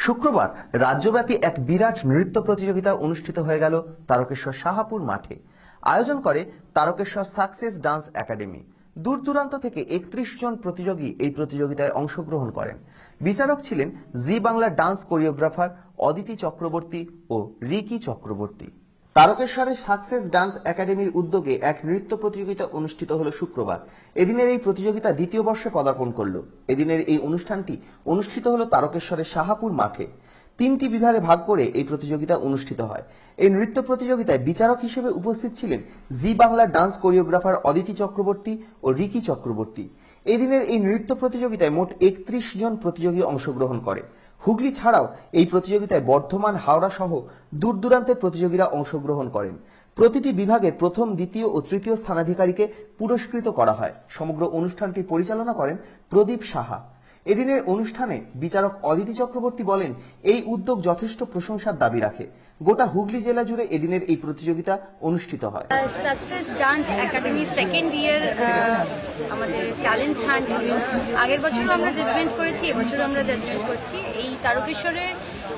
শুক্রবার রাজ্যব্যাপী এক বিরাট নৃত্য প্রতিযোগিতা অনুষ্ঠিত হয়ে গেল তারকেশ্বর শাহাপুর মাঠে। আয়োজন করে তারকেশ্বর সাকসেস ডান্স একাডেমি। দূর দূরান্ত থেকে ৩১ জন প্রতিযোগী এই প্রতিযোগিতায় অংশগ্রহণ করেন। বিচারক ছিলেন জি বাংলা ডান্স কোরিওগ্রাফার অদিতি চক্রবর্তী ও রিকি চক্রবর্তী। তারকেশ্বরের সাকসেস ডান্স একাডেমির উদ্যোগে এক নৃত্য প্রতিযোগিতা অনুষ্ঠিত হলো শুক্রবার। এদিনের এই প্রতিযোগিতা দ্বিতীয় বর্ষে পদার্পণ করল। এদিনের এই অনুষ্ঠানটি অনুষ্ঠিত হলো তারকেশ্বরের শাহাপুর মাঠে। ৩টি বিভাগে ভাগ করে এই প্রতিযোগিতা অনুষ্ঠিত হয়। এই নৃত্য প্রতিযোগিতায় বিচারক হিসেবে উপস্থিত ছিলেন জি বাংলা ডান্স কোরিওগ্রাফার অদিতি চক্রবর্তী ও রিকি চক্রবর্তী। এদিনের এই নৃত্য প্রতিযোগিতায় মোট ৩১ জন প্রতিযোগী অংশগ্রহণ করে। হুগলি ছাড়াও এই প্রতিযোগিতায় বর্ধমান, হাওড়া সহ দূর দূরান্তের প্রতিযোগীরা অংশগ্রহণ করেন। প্রতিটি বিভাগের প্রথম, দ্বিতীয় ও তৃতীয় স্থানাধিকারীকে পুরস্কৃত করা হয়। সমগ্র অনুষ্ঠানটি পরিচালনা করেন প্রদীপ সাহা। এদিনের অনুষ্ঠানে বিচারক অদিতি চক্রবর্তী বলেন, এই উদ্যোগ যথেষ্ট প্রশংসার দাবি রাখে। গোটা হুগলি জেলা জুড়ে এদিনের এই প্রতিযোগিতা অনুষ্ঠিত হয়। Success dance academy second year আমাদের ট্যালেন্ট হান্ট। আগের বছরও আমরা জাজমেন্ট করেছি, এবছরও আমরা জাজমেন্ট করছি। এই তারকেশ্বরের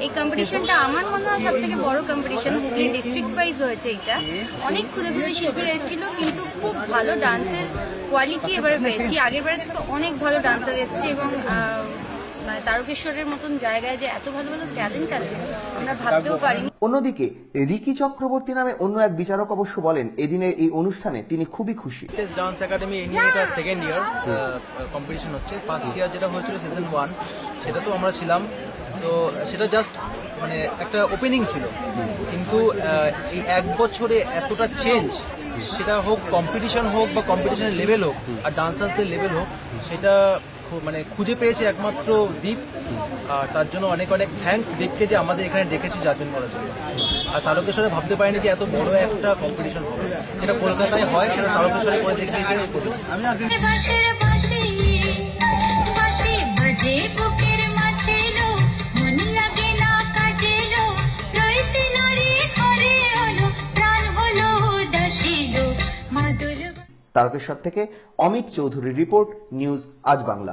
এই কম্পিটিশনটা আমার মনে হয় সব থেকে বড় কম্পিটিশন। হুগলি ডিস্ট্রিক্ট ওয়াইজ হয়েছে এটা। অনেক ক্ষুদে ক্ষুদে শিল্পীরা এসেছিল, কিন্তু খুব ভালো ডান্সের কোয়ালিটি এবারে পেয়েছি। আগের বারের থেকে অনেক ভালো ডান্সার এসছে এবং তারকেশ্বরের মতন জায়গায় যে এত ভালো ভালো ট্যালেন্ট আছে আমরা ভাবতেও পারিনি। অন্যদিকে রিকি চক্রবর্তী নামে অন্য এক বিচারক অবশ্য বলেন, এদিনের এই অনুষ্ঠানে তিনি খুবই খুশি। ডান্স একাডেমি এটা সেকেন্ড ইয়ার কম্পিটিশন হচ্ছে। ফার্স্ট ইয়ার যেটা হয়েছিল সিজন 1, সেটা তো আমরা ছিলাম, তো সেটা জাস্ট মানে একটা ওপেনিং ছিল। কিন্তু এই এক বছরে এতটা চেঞ্জ, সেটা হোক কম্পিটিশন হোক বা কম্পিটিশনের লেভেল হোক আর ডান্সার্সদের লেভেল হোক, সেটা মানে খুঁজে পেয়েছে একমাত্র দ্বীপ। আর তার জন্য অনেক অনেক থ্যাঙ্কস দ্বীপকে, যে আমাদের এখানে ডেকেছি জাজমেন্ট করার জন্য। আর তারকেশ্বরে ভাবতে পারিনি যে এত বড় একটা কম্পিটিশন হবে। যেটা কলকাতায় হয় সেটা তারকেশ্বরে করে দেখিয়েছে। তারকেশ্বর থেকে অমিত চৌধুরীর রিপোর্ট, নিউজ আজ বাংলা।